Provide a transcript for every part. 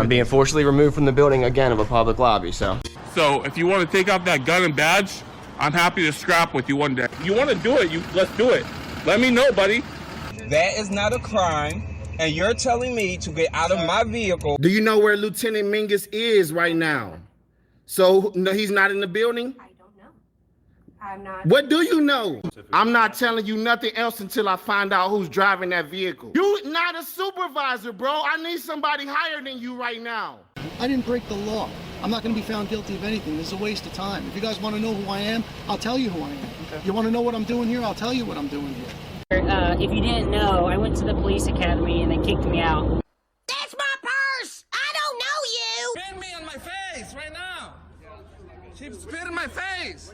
I'm being forcibly removed from the building again of a public lobby, so. So if you want to take off that gun and badge, I'm happy to scrap with you one day. If you want to do it, let's do it. Let me know, buddy. That is not a crime, and you're telling me to get out of my vehicle. Do you know where Lieutenant Mingus is right now? So no, he's not in the building? I don't know. I'm not. What do you know? I'm not telling you nothing else until I find out who's driving that vehicle. You're not a supervisor, bro. I need somebody higher than you right now. I didn't break the law. I'm not going to be found guilty of anything. This is a waste of time. If you guys want to know who I am, I'll tell you who I am. Okay. You want to know what I'm doing here? I'll tell you what I'm doing here. If you didn't know, I went to the police academy and they kicked me out. That's my purse! I don't know you! Spit me on my face right now! She spit in my face!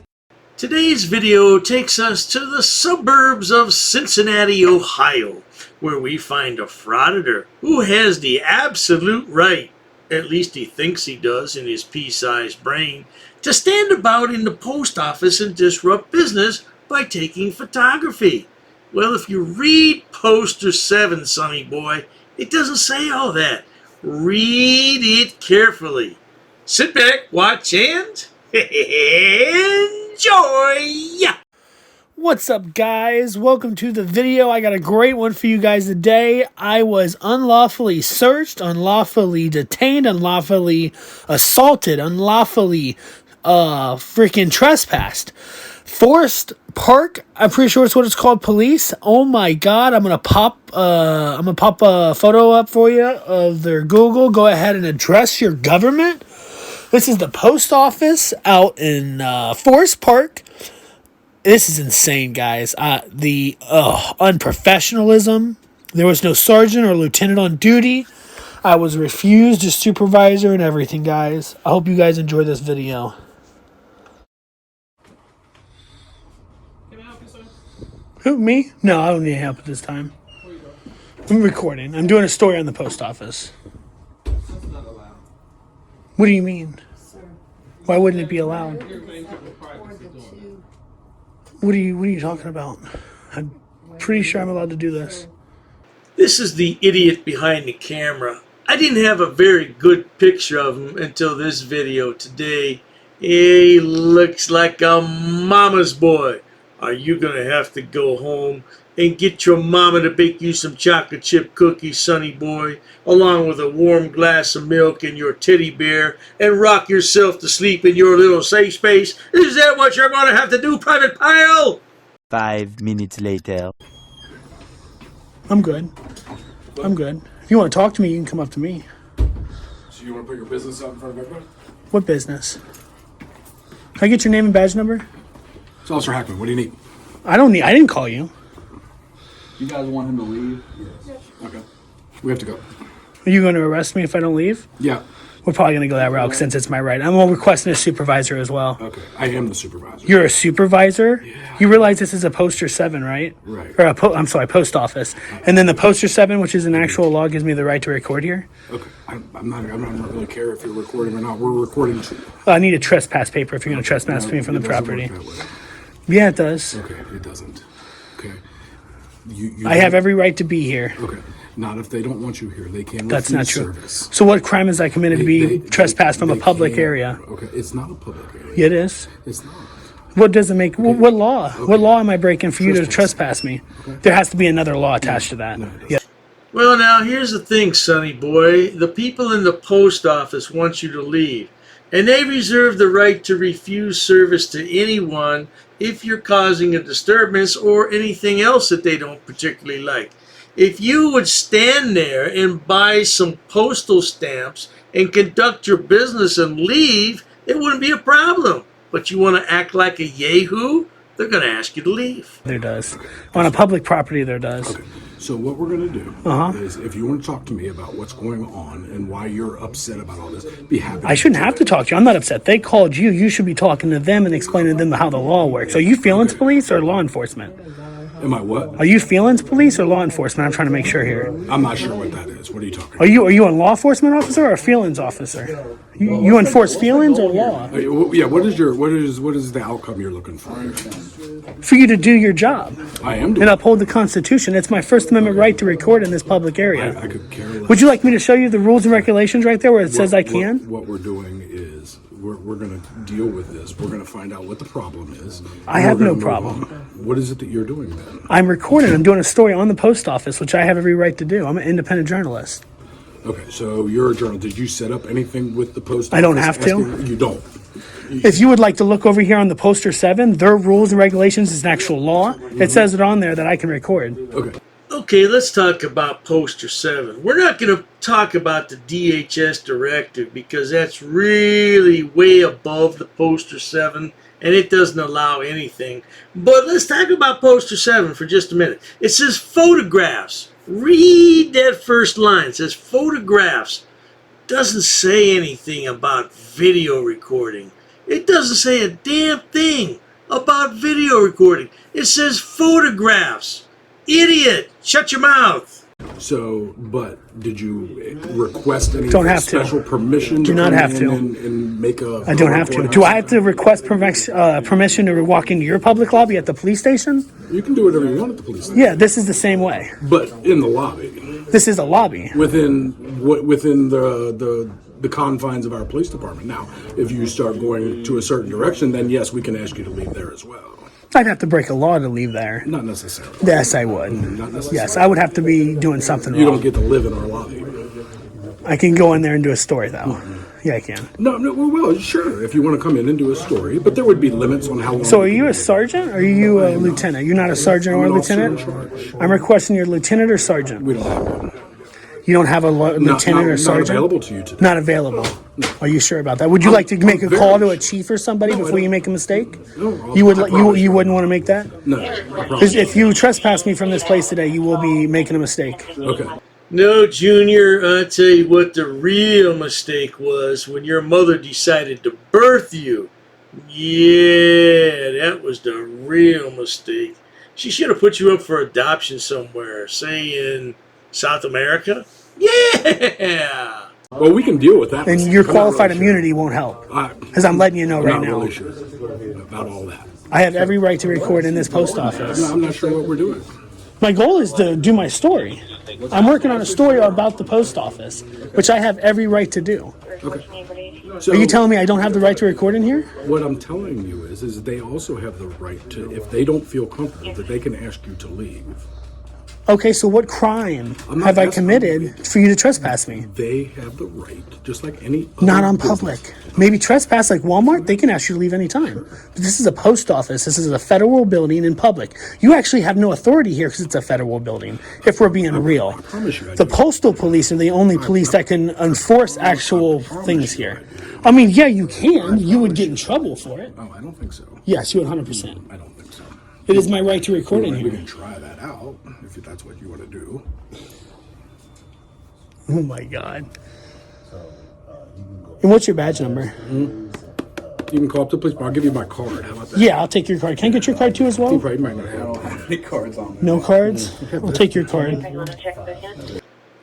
Today's video takes us to the suburbs of Cincinnati, Ohio, where we find a frauditor who has the absolute right, at least he thinks he does in his pea-sized brain, to stand about in the post office and disrupt business by taking photography. Well, if you read poster 7, sonny boy, it doesn't say all that. Read it carefully. Sit back, watch, and enjoy! What's up, guys? Welcome to the video. I got a great one for you guys today. I was unlawfully searched, unlawfully detained, unlawfully assaulted, unlawfully freaking trespassed. Forced Park, I'm pretty sure it's what it's called, police. Oh my god, I'm gonna pop a photo up for you of their Google. Go ahead and address your government. This is the post office out in Forest Park. This is insane, guys. The unprofessionalism. There was no sergeant or lieutenant on duty. I was refused a supervisor and everything, guys. I hope you guys enjoy this video. Who, me? No, I don't need help at this time. I'm recording. I'm doing a story on the post office. That's not allowed. What do you mean? Why wouldn't it be allowed? What are you talking about? I'm pretty sure I'm allowed to do this. This is the idiot behind the camera. I didn't have a very good picture of him until this video today. He looks like a mama's boy. Are you going to have to go home and get your mama to bake you some chocolate chip cookies, sonny boy, along with a warm glass of milk and your teddy bear, and rock yourself to sleep in your little safe space? Is that what you're going to have to do, Private Pile? 5 minutes later. I'm good. I'm good. If you want to talk to me, you can come up to me. So you want to put your business out in front of everybody? What business? Can I get your name and badge number? It's Officer Hackman. What do you need? I didn't call you. You guys want him to leave? Yes. Okay. We have to go. Are you going to arrest me if I don't leave? Yeah. We're probably going to go that route since it's my right. I'm requesting a supervisor as well. Okay. I am the supervisor. You're a supervisor? Yeah. You realize this is a poster 7, right? Right. Or I'm sorry, post office. And then the poster 7, which is an actual law, gives me the right to record here? Okay. I'm not really care if you're recording or not. We're recording. I need a trespass paper if you're going to trespass me from the property. Yeah, it does. Okay, it doesn't. Okay. I have every right to be here. Okay. Not if they don't want you here. They can. That's not true. Service. So what crime has I committed to be trespassed from a public area? Okay, it's not a public area. Yeah, it is. It's not. What does it make? Okay. What law? Okay. What law am I breaking for you to trespass me? Okay. There has to be another law attached to that. No, yeah. Well, now, here's the thing, sonny boy. The people in the post office want you to leave, and they reserve the right to refuse service to anyone if you're causing a disturbance or anything else that they don't particularly like. If you would stand there and buy some postal stamps and conduct your business and leave, it wouldn't be a problem. But you want to act like a yahoo? They're going to ask you to leave. There does. On a public property, there does. Okay. So what we're going to do is, if you want to talk to me about what's going on and why you're upset about all this, be happy. I shouldn't have to talk to you. I'm not upset. They called you. You should be talking to them and explaining to them how the law works. Are you feelings police or law enforcement? Am I what? Are you feelings police or law enforcement? I'm trying to make sure here. I'm not sure what that is. What are you talking about? Are you a law enforcement officer or a feelings officer? You enforce feelings or law? Yeah. What is the outcome you're looking for here? For you to do your job. I am doing. And uphold the Constitution. It's my First Amendment right to record in this public area. I could care less. Would you like me to show you the rules and regulations right there where it says I can? What we're doing is we're going to deal with this. We're going to find out what the problem is. I have no problem. What is it that you're doing then? I'm recording. I'm doing a story on the post office, which I have every right to do. I'm an independent journalist. Okay, so you're a journalist. Did you set up anything with the post office? I don't have to. You don't. If you would like to look over here on the poster 7, their rules and regulations is an actual law. It says it on there that I can record. Okay. Okay, let's talk about Poster 7. We're not going to talk about the DHS directive because that's really way above the Poster 7 and it doesn't allow anything. But let's talk about Poster 7 for just a minute. It says photographs. Read that first line. It says photographs. Doesn't say anything about video recording. It doesn't say a damn thing about video recording. It says photographs. Idiot! Shut your mouth. So, but did you request any special permission? Do not have to. And make a. I don't have to. Do I have to request permission to walk into your public lobby at the police station? You can do whatever you want at the police station. Yeah, this is the same way. But in the lobby. This is a lobby. Within the confines of our police department. Now, if you start going to a certain direction, then yes, we can ask you to leave there as well. I'd have to break a law to leave there. Not necessarily. Yes, I would. Not necessarily. Yes, I would have to be doing something You wrong. don't get to live in our lobby. I can go in there and do a story, though. Yeah, I can. No, well, sure, if you want to come in and do a story, but there would be limits on how long. So are you a sergeant or are you a lieutenant? You're not a sergeant or a lieutenant? I'm requesting your lieutenant or sergeant. We don't have one. You don't have a lieutenant or sergeant? Not available to you today. Not available. No. Are you sure about that? Would you like to make a call to a chief or somebody before you make a mistake? No, you wouldn't want to make that? No. If you trespass me from this place today, you will be making a mistake. Okay. No, Junior, I'll tell you what the real mistake was when your mother decided to birth you. Yeah, that was the real mistake. She should have put you up for adoption somewhere, say in South America? Yeah! Well, we can deal with that. And your qualified immunity won't help. Because I'm letting you know right now. I'm not really sure about all that. I have every right to record in this post office. I'm not sure what we're doing. My goal is to do my story. I'm working on a story about the post office, which I have every right to do. Okay. So are you telling me I don't have the right to record in here? What I'm telling you is they also have the right to, if they don't feel comfortable, that they can ask you to leave. Okay, so what crime have I committed for you to trespass me? They have the right, just like any other Not on business. public. Maybe trespass like Walmart, they can ask you to leave anytime. But this is a post office. This is a federal building in public. You actually have no authority here because it's a federal building, if we're being real. I promise you I The do. postal police are the only police that can enforce actual things here. I mean, yeah, you can. You would get in trouble for it. Oh, I don't think so. Yes, you 100%. I don't think so. It is my right to record in We here. can try that out if that's what you want to do. Oh my God. And what's your badge number? You can call up the police, but I'll give you my card. How about that? Yeah, I'll take your card. Can I get your card too as well? You probably might not have any cards on there. No cards? I'll take your card.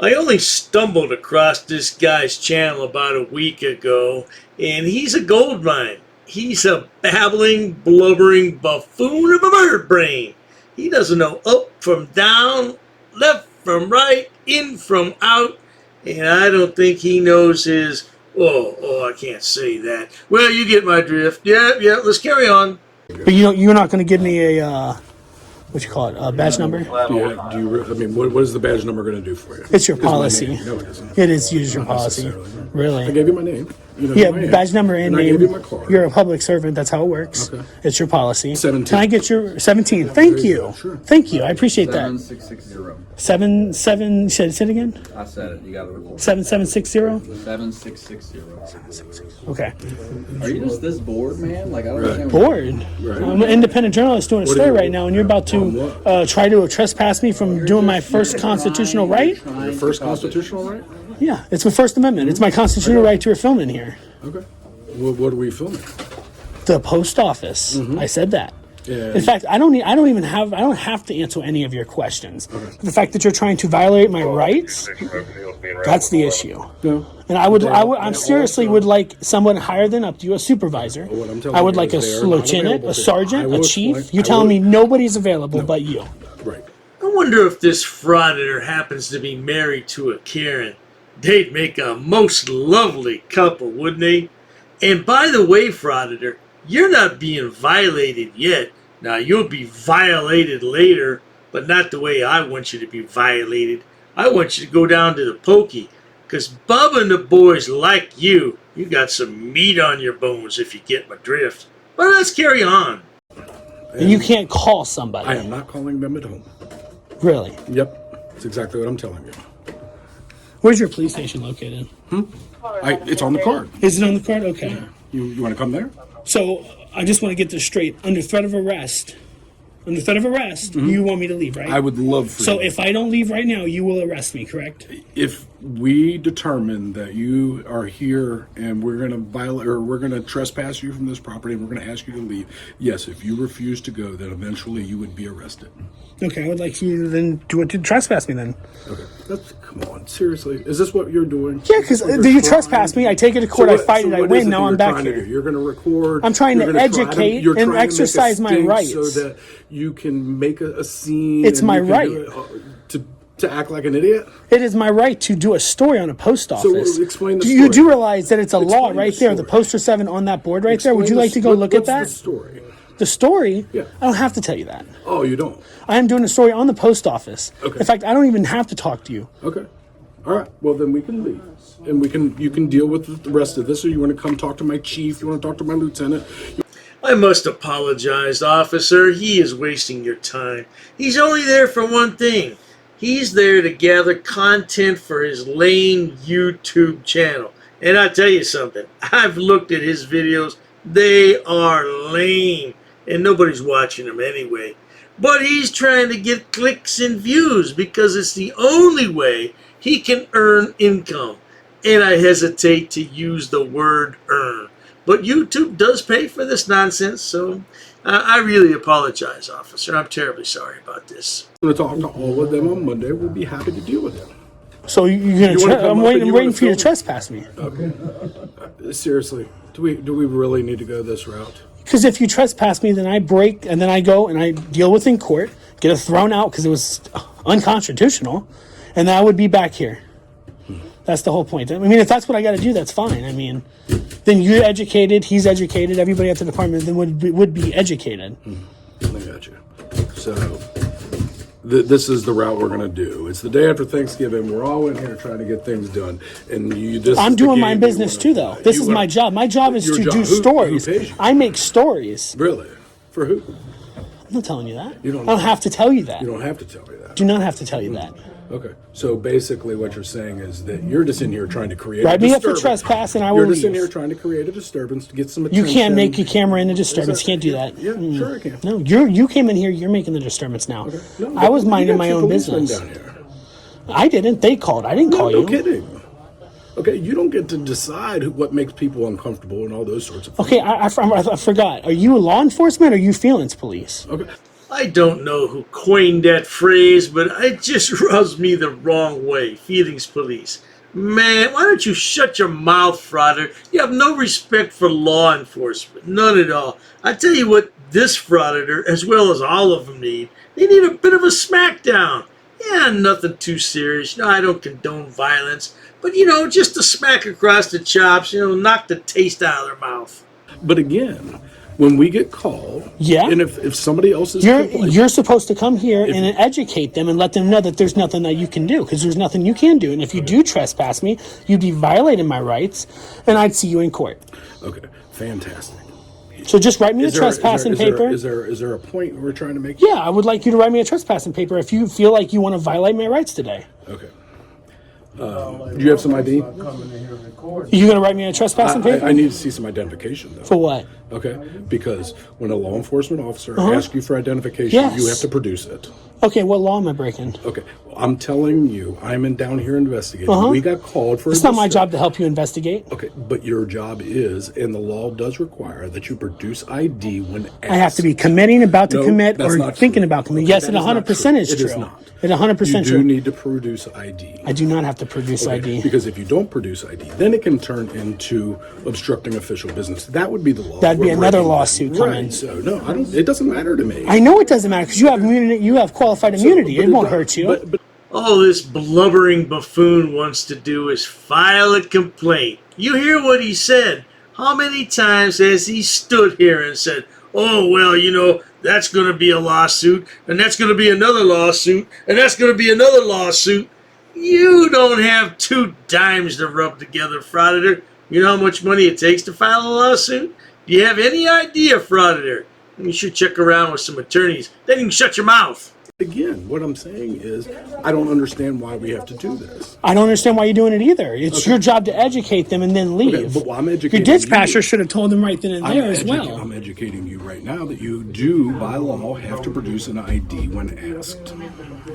I only stumbled across this guy's channel about a week ago, and he's a gold mine. He's a babbling, blubbering buffoon of a bird brain. He doesn't know up from down, left from right, in from out, and I don't think he knows his, I can't say that. Well, you get my drift. Yeah, let's carry on. But you're not going to give me a, what you call it, a badge number? What is the badge number going to do for you? It's your policy. No, it isn't. It is your policy. Necessarily. Really? I gave you my name. You know Yeah, who I am. badge number and I name. gave you my card. You're a public servant. That's how it works. Okay. It's your policy. 17. Can I get your 17? Thank you. Sure. Thank you. I appreciate that. 7660. 77. Say it again. I said it. You got to record. 7760. 7660. Okay. Are you just this bored, man? Like I don't understand. Bored. I'm an independent journalist doing a story right now, and you're about to try to trespass me from doing my first constitutional right. Your first constitutional right? Yeah, it's my First Amendment. It's my constitutional right to film in here. Okay. What are we filming? The post office. I said that. In fact, I don't have to answer any of your questions. The fact that you're trying to violate my rights, that's the issue. No. And I seriously would like someone higher than up to you, a supervisor. I would like a lieutenant, a sergeant, a chief. You're telling me nobody's available but you. Right. I wonder if this Frauditor happens to be married to a Karen. They'd make a most lovely couple, wouldn't they? And by the way, Frauditor, you're not being violated yet. Now, you'll be violated later, but not the way I want you to be violated. I want you to go down to the pokey, because Bubba and the boys like you. You got some meat on your bones, if you get my drift. But let's carry on. And you can't call somebody. I am not calling them at home. Really? Yep. That's exactly what I'm telling you. Where's your police station located? It's on the card. Is it on the card? Okay. Yeah. You want to come there? So I just want to get this straight. Under threat of arrest, you want me to leave, right? I would love for So you. if I don't leave right now, you will arrest me, correct? If we determine that you are here and we're going to violate or we're going to trespass you from this property and we're going to ask you to leave, yes, if you refuse to go, then eventually you would be arrested. Okay, I would like you then to trespass me then. Okay. Come on, seriously. Is this what you're doing? Yeah, because you trespass me, I take it to court, I fight it, I win, now I'm back here. You're going to record. I'm trying to educate and exercise my rights. So that you can make a scene. It's my right. To act like an idiot? It is my right to do a story on a post office. So explain the story. You do realize that it's a law right there, the poster 7 on that board right there. Would you like to go look at that? What's the story? The story? Yeah. I don't have to tell you that. Oh, you don't? I am doing a story on the post office. Okay. In fact, I don't even have to talk to you. Okay. All right. Well, then we can leave. And you can deal with the rest of this, or you want to come talk to my chief, you want to talk to my lieutenant. I must apologize, officer. He is wasting your time. He's only there for one thing. He's there to gather content for his lame YouTube channel. And I tell you something, I've looked at his videos. They are lame. And nobody's watching them anyway. But he's trying to get clicks and views because it's the only way he can earn income. And I hesitate to use the word earn. But YouTube does pay for this nonsense, so I really apologize, officer. I'm terribly sorry about this. I'm going to talk to all of them on Monday. We'll be happy to deal with them. So you're going to I'm waiting for you to trespass me. Okay. Seriously, do we really need to go this route? Because if you trespass me, then I break, and then I go and I deal with in court, get it thrown out because it was unconstitutional, and then I would be back here. That's the whole point. I mean, if that's what I got to do, that's fine. I mean, then you're educated, he's educated, everybody at the department then would be educated. I got you. So this is the route we're going to do. It's the day after Thanksgiving. We're all in here trying to get things done, and I'm doing my business too, though. This is my job. My job is to do stories. Who pays you? I make stories. Really? For who? I'm not telling you that. You don't I don't have to tell you that. You don't have to tell me that. Do not have to tell you that. Okay. So basically what you're saying is that you're just in here trying to create Write a me up for disturbance. trespass and I will You're just in leave. here trying to create a disturbance to get some attention. You can't make your camera in a disturbance. You can't do that. Yeah, sure I can. No, you came in here. You're making the disturbance now. Okay. No, I was you minding got my two own policemen business. down here. I didn't. They called. I didn't call you. No kidding. Okay, you don't get to decide what makes people uncomfortable and all those sorts of things. Okay, I forgot. Are you law enforcement or are you feelings police? Okay. I don't know who coined that phrase, but it just rubs me the wrong way. Feelings police. Man, why don't you shut your mouth, Frauditor? You have no respect for law enforcement. None at all. I tell you what this Frauditor, as well as all of them need. They need a bit of a smackdown. Yeah, nothing too serious. No, I don't condone violence. But, just a smack across the chops, knock the taste out of their mouth. But again, when we get called, yeah, and if somebody else is you're supposed to come here and educate them and let them know that there's nothing that you can do, because there's nothing you can do. And if you do trespass me, you'd be violating my rights, and I'd see you in court. Okay, fantastic. So just write me a trespassing paper. Is there a point we're trying to make? Yeah, I would like you to write me a trespassing paper if you feel like you want to violate my rights today. Okay. Do you have some ID? You gonna write me a trespassing paper? I need to see some identification, though. For what? Okay, because when a law enforcement officer asks you for identification, Yes. you have to produce it. Okay, what law am I breaking? Okay, well, I'm telling you, I'm down here investigating. We got called for. It's not my job to help you investigate. Okay, but your job is, and the law does require that you produce ID when asked. I have to be committing, about to commit, that's or not thinking true. about committing. Okay, Yes, it 100% is true. It is not. It 100% You true. do need to produce ID. I do not have to produce ID. Because if you don't produce ID, then it can turn into obstructing official business. That would be the law. That'd be We're another breaking lawsuit that. coming. Right. So no, I don't. It doesn't matter to me. I know it doesn't matter because you have immunity. You have qualified immunity. but It won't it- hurt you. But All this blubbering buffoon wants to do is file a complaint. You hear what he said. How many times has he stood here and said, oh, well, you know, that's going to be a lawsuit, and that's going to be another lawsuit, and that's going to be another lawsuit. You don't have 2 dimes to rub together, Frauditor. You know how much money it takes to file a lawsuit? Do you have any idea, Frauditor? You should check around with some attorneys. Then you can shut your mouth. again, what I'm saying is, I don't understand why we have to do this. I don't understand why you're doing it either. It's your job to educate them and then leave. Okay, but I'm Your educating dispatcher you. should have told them right then and there as well. I'm educating you right now that you do, by law, have to produce an ID when asked.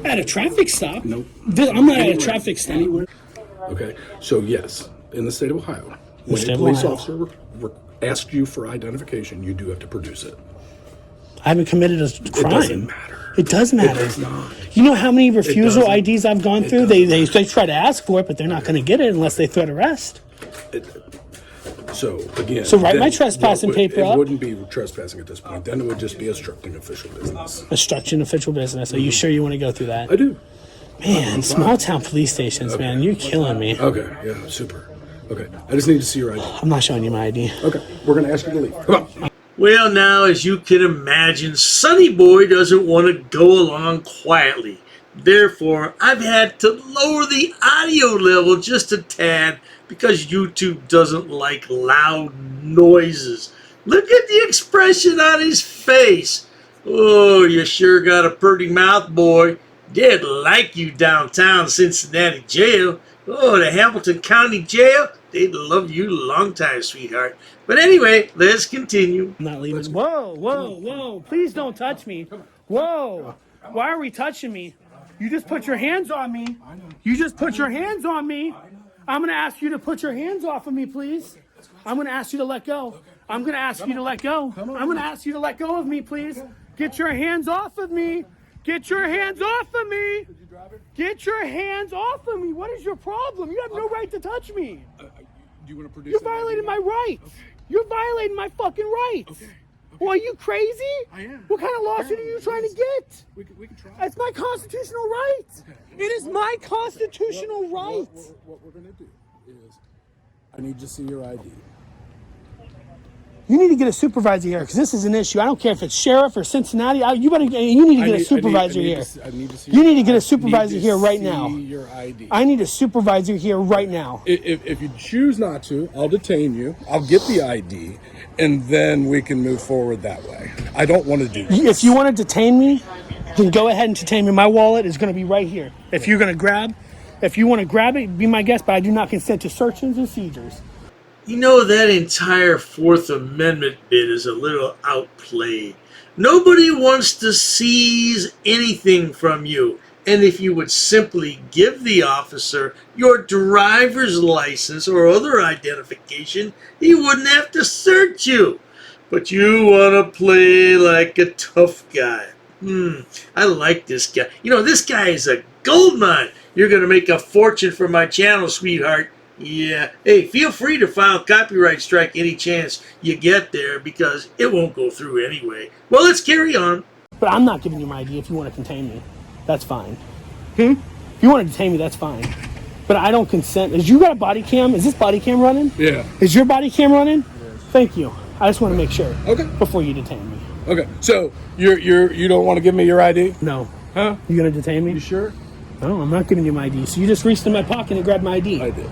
At a traffic stop? Nope. I'm not at a traffic stop. Okay, so yes, in the state of Ohio, when state a of police Ohio. officer asks you for identification, you do have to produce it. I haven't committed a crime. It doesn't matter. It does matter. It does not. You know how many refusal doesn't. IDs I've gone through? They try to ask for it, but they're not going to get it unless they threat arrest. So again, So write then my trespassing paper it up. wouldn't be trespassing at this point. Then it would just be obstructing official business. Obstruction of official business. Are you sure you want to go through that? I do. Man, small town police stations, man, you're killing me. Okay, yeah, super. Okay, I just need to see your ID. I'm not showing you my ID. Okay, we're gonna ask you to leave. Come on. Well, now, as you can imagine, Sonny Boy doesn't want to go along quietly. Therefore, I've had to lower the audio level just a tad because YouTube doesn't like loud noises. Look at the expression on his face. Oh, you sure got a pretty mouth, boy. They'd like you downtown Cincinnati jail. Oh, the Hamilton County Jail. They'd love you a long time, sweetheart. But anyway, let's continue. I'm not leaving. Whoa, whoa, whoa. Please don't touch me. Whoa. Why are we touching me? You just put your hands on me. You just put your hands on me. I'm going to ask you to put your hands off of me, please. I'm going to ask you to let go. I'm going to ask you to let go. I'm going to ask you to let go of me, please. Get your hands off of me. Get your hands off of me. Get your hands off of me. What is your problem? You have no right to touch me. Do you want to produce? You're violating my rights. You're violating my fucking rights. Well, are you crazy? I am. What kind of lawsuit are you trying to get? We can try. It's my constitutional right. It is my constitutional right. What we're gonna do is, I need to see your ID. You need to get a supervisor here because this is an issue. I don't care if it's sheriff or Cincinnati. You need to get a supervisor here. You need to get a supervisor here right now. Your ID. I need a supervisor here right now. If you choose not to, I'll detain you. I'll get the ID, and then we can move forward that way. I don't want to do this. If you want to detain me, then go ahead and detain me. My wallet is going to be right here. If you want to grab it, be my guest, but I do not consent to searches and seizures. You know, that entire Fourth Amendment bit is a little outplayed. Nobody wants to seize anything from you. And if you would simply give the officer your driver's license or other identification, he wouldn't have to search you. But you want to play like a tough guy. I like this guy. You know, this guy is a gold mine. You're going to make a fortune for my channel, sweetheart. Yeah. Hey, feel free to file copyright strike any chance you get there because it won't go through anyway. Well, let's carry on. But I'm not giving you my ID if you want to contain me. That's fine. If you want to detain me, that's fine. But I don't consent. You got a body cam? Is this body cam running? Yeah. Is your body cam running? Thank you. I just want to make sure. Okay. Before you detain me. Okay. So you don't want to give me your ID? No. Huh? You gonna detain me? You sure? No, I'm not giving you my ID. So you just reached in my pocket and grabbed my ID. I did.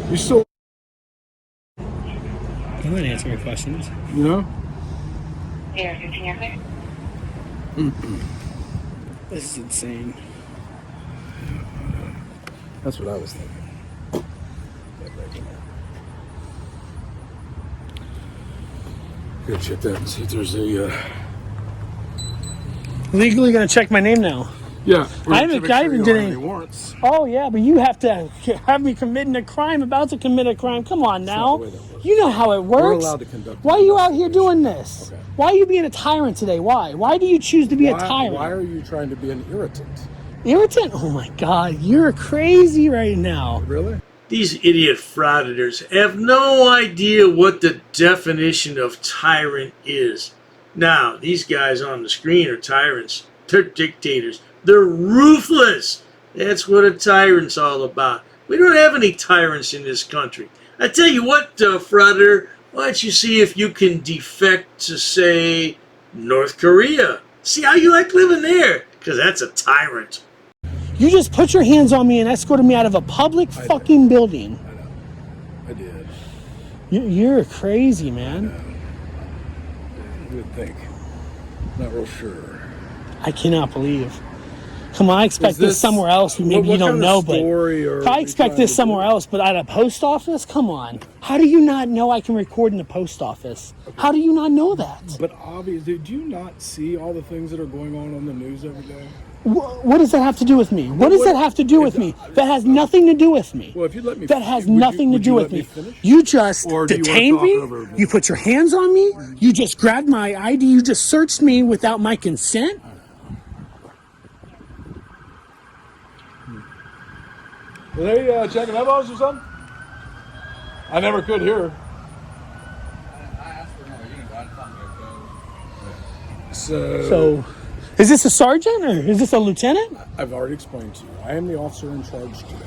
You still, I'm gonna answer your questions. you know? This is insane. That's what I was thinking. Go check that and see if there's a. Legally gonna check my name now. Yeah, I haven't did any warrants. Oh yeah, but you have to have me committing a crime, about to commit a crime. Come on now. You know how it works. We're allowed to conduct. Why are you out here doing this? Okay. Why are you being a tyrant today? Why? Why do you choose to be a tyrant? Why are you trying to be an irritant? Irritant? Oh my God, you're crazy right now. Really? These idiot frauditors have no idea what the definition of tyrant is. Now, these guys on the screen are tyrants. They're dictators. They're ruthless. That's what a tyrant's all about. We don't have any tyrants in this country. I tell you what, frauditor, why don't you see if you can defect to, say, North Korea? See how you like living there, because that's a tyrant. You just put your hands on me and escorted me out of a public fucking building. I did. You're crazy, man. You would think. Not real sure. I cannot believe. Come on, I expect this somewhere else. Maybe you don't know, but I expect this somewhere else. But at a post office, come on. How do you not know I can record in the post office? Okay. How do you not know that? But obviously, do you not see all the things that are going on the news every day? What does that have to do with me? What does that have to do with me? That has nothing to do with me. Well, if you let me, that has nothing to do with me. You just detained me. You put your hands on me. You just grabbed my ID. You just searched me without my consent. Are they checking eyeballs or something? I never could hear. I asked for more units. I didn't go. So, is this a sergeant or is this a lieutenant? I've already explained to you. I am the officer in charge today.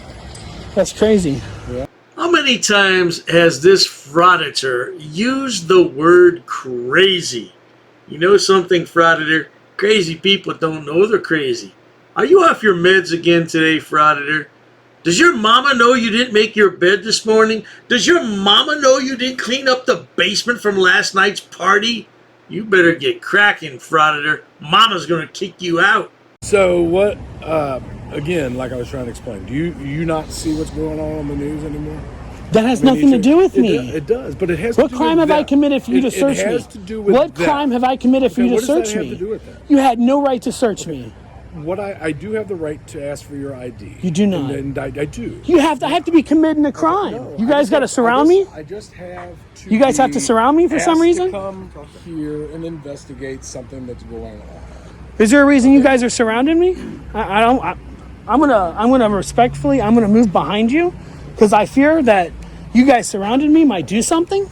That's crazy. Yeah. How many times has this Frauditor used the word crazy? You know something, Frauditor? Crazy people don't know they're crazy. Are you off your meds again today, Frauditor? Does your mama know you didn't make your bed this morning? Does your mama know you didn't clean up the basement from last night's party? You better get cracking, Frauditor. Mama's gonna kick you out. So what, again, like I was trying to explain, do you not see what's going on the news anymore? That has nothing to do with me. It does, but it has what to do crime with have I committed for you to search it me? has to do with what that. crime have I committed for you to search what me? does that have to do with that? You had no right to search me. What I do have the right to ask for your ID. You do not. And I do. You have to. I have to be committing a crime. No, you guys got to surround me. I just have to. You guys have to surround me for some reason. To come here and investigate something that's going on. Is there a reason you guys are surrounding me? I'm gonna respectfully. I'm gonna move behind you because I fear that you guys surrounding me might do something.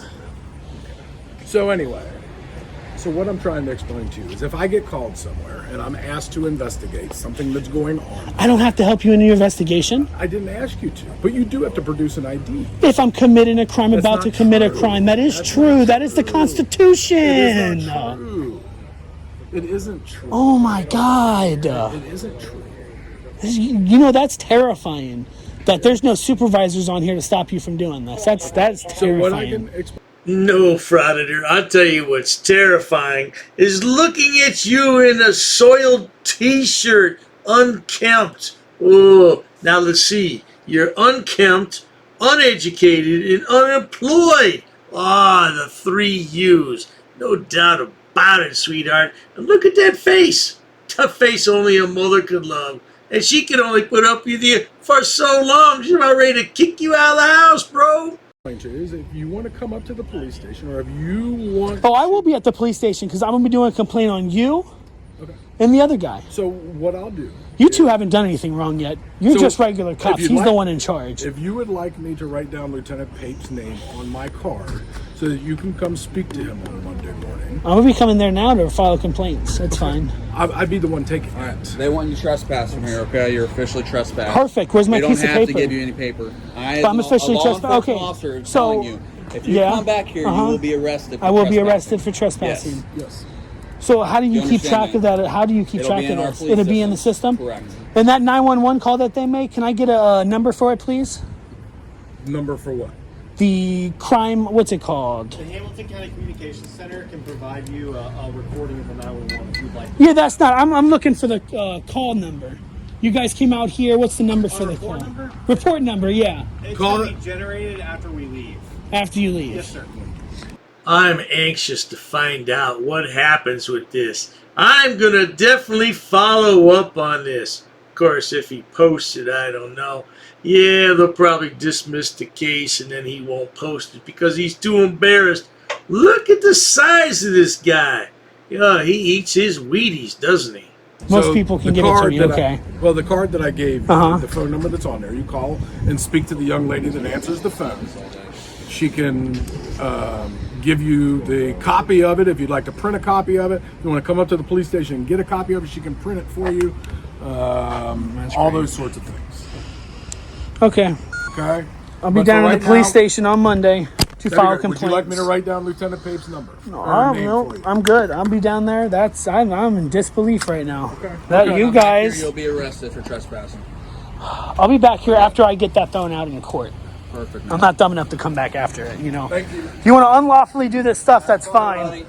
So anyway. So what I'm trying to explain to you is if I get called somewhere and I'm asked to investigate something that's going on. I don't have to help you in your investigation. I didn't ask you to, but you do have to produce an ID. If I'm committing a crime, about to commit a crime, that is true. That is the Constitution. It is not true. It isn't true. Oh my God. It isn't true. You know, that's terrifying. That there's no supervisors on here to stop you from doing this. That's terrifying. So what I can explain. No, Frauditor, I'll tell you what's terrifying is looking at you in a soiled t-shirt, unkempt. Oh, now let's see. You're unkempt, uneducated, and unemployed. Ah, the 3 U's. No doubt about it, sweetheart. And look at that face. A face only a mother could love. And she can only put up with you for so long. She's about ready to kick you out of the house, bro. Is if you want to come up to the police station or if you want I will be at the police station because I'm going to be doing a complaint on you and the other guy. So what I'll do. You two haven't done anything wrong yet. You're just regular cops. He's the one in charge. If you would like me to write down Lieutenant Pape's name on my card so that you can come speak to him on Monday morning. I'm going to be coming there now to file complaints. That's fine. I'd be the one taking it. All right. They want you trespassed from here, okay? You're officially trespassed. Perfect. Where's my piece of paper? They don't have to give you any paper. I'm officially trespassed. Okay. Officer is telling you. If you come back here, you will be arrested for I will be arrested for trespassing. Yes. So how do you keep track of that? How do you keep track of this? It'll be in the system? Correct. And that 911 call that they make, can I get a number for it, please? Number for what? The crime, what's it called? The Hamilton County Communications Center can provide you a recording of the 911 if you'd like. Yeah, that's not, I'm looking for the call number. You guys came out here. What's the number for the call? Report number, yeah. It's going to be generated after we leave. After you leave. Yes, sir. I'm anxious to find out what happens with this. I'm going to definitely follow up on this. Of course, if he posts it, I don't know. Yeah, they'll probably dismiss the case and then he won't post it because he's too embarrassed. Look at the size of this guy. Yeah, he eats his Wheaties, doesn't he? Most people can give it to me, okay. Well, the card that I gave you, the phone number that's on there, you call and speak to the young lady that answers the phone. She can give you the copy of it if you'd like to print a copy of it. If you want to come up to the police station and get a copy of it, she can print it for you. All those sorts of things. Okay. Okay. I'll be down at the police station on Monday to file complaints. Would you like me to write down Lieutenant Pape's number? No, I'm good. I'll be down there. I'm in disbelief right now. Okay. That you guys. You'll be arrested for trespassing. I'll be back here after I get that thrown out in court. Perfect. I'm not dumb enough to come back after it, you know. Thank you. If you want to unlawfully do this stuff, that's fine.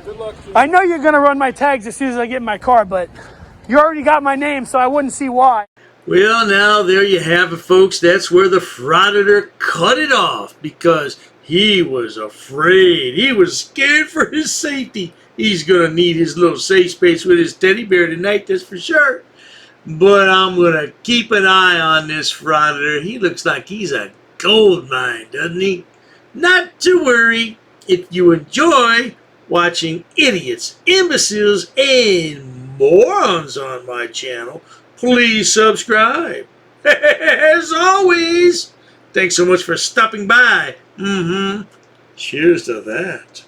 Good luck. I know you're going to run my tags as soon as I get in my car, but you already got my name, so I wouldn't see why. Well, now, there you have it, folks. That's where the Frauditor cut it off because he was afraid. He was scared for his safety. He's going to need his little safe space with his teddy bear tonight, that's for sure. But I'm going to keep an eye on this Frauditor. He looks like he's a gold mine, doesn't he? Not to worry. If you enjoy watching idiots, imbeciles, and morons on my channel, please subscribe. As always, thanks so much for stopping by. Cheers to that.